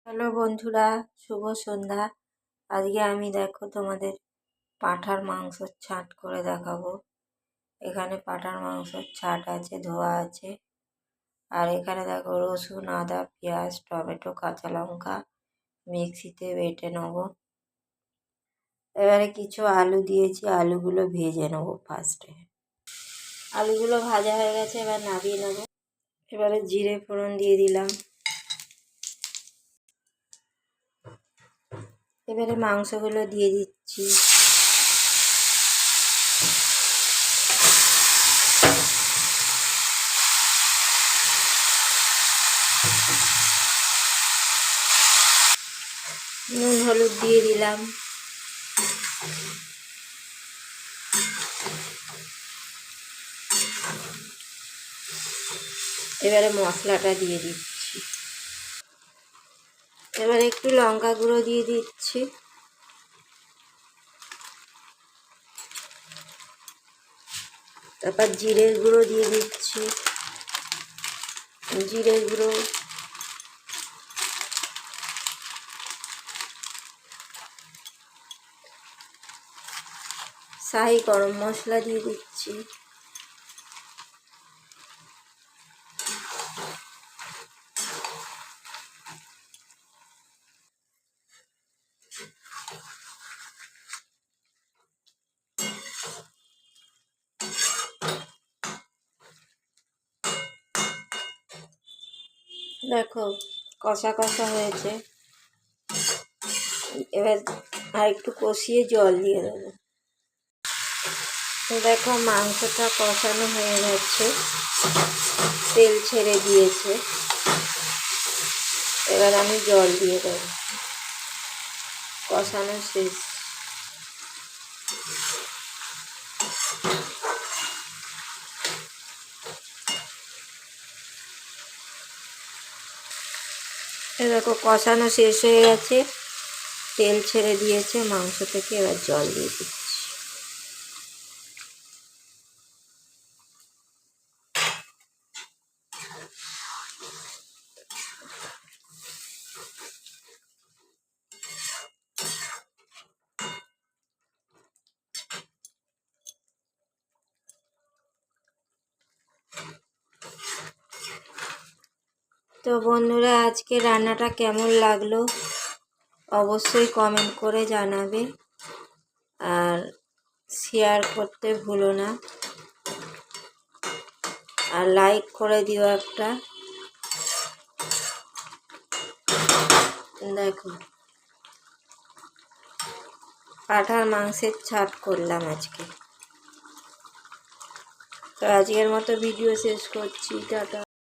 Hello বন্ধুরা, শুভ সন্ধ্যা। আজকে আমি দেখো তোমাদের পাঁঠার মাংসর ছাঁট করে দেখাবো। এখানে পাঁঠার মাংসর ছাঁট আছে, ধোয়া আছে। আর এখানে দেখো রসুন, আদা, পেঁয়াজ, টমেটো, কাঁচা লঙ্কা মিক্সিতে বেটে নেবো। এবারে কিছু আলু দিয়েছি, আলুগুলো ভেজে নেবো ফার্স্টে। আলুগুলো ভাজা হয়ে গেছে, এবার নামিয়ে নেবো। এবারে জিরে ফোড়ন দিয়ে দিলাম। এবারে মাংসগুলো দিয়ে দিচ্ছি। নুন হলুদ দিয়ে দিলাম। এবারে মশলাটা দিয়ে দিচ্ছি। এবারে একটু লঙ্কা গুঁড়ো দিয়ে দিচ্ছি। তারপর জিরের গুঁড়ো দিয়ে দিচ্ছি। জিরের গুঁড়ো, শাহি গরম মশলা দিয়ে দিচ্ছি। দেখো কষা কষা হয়েছে। এবার আর একটু কষিয়ে জল দিয়ে দেবো। দেখো মাংসটা কষানো হয়ে গেছে, তেল ছেড়ে দিয়েছে। এবার আমি জল দিয়ে দেবো। কষানো শেষ। দেখো কষানো শেষ হয়ে গেছে, তেল ছেড়ে দিয়েছে মাংস থেকে। এবার জল দিয়ে দিচ্ছি। তো বন্ধুরা, আজকে রান্নাটা কেমন লাগলো অবশ্যই কমেন্ট করে জানাবে, আর শেয়ার করতে ভুলো না, আর লাইক করে দিও একটা। দেখো পাঁঠার মাংসের ছাঁট করলাম আজকে। তো আজকের মতো ভিডিও শেষ করছি, টাটা।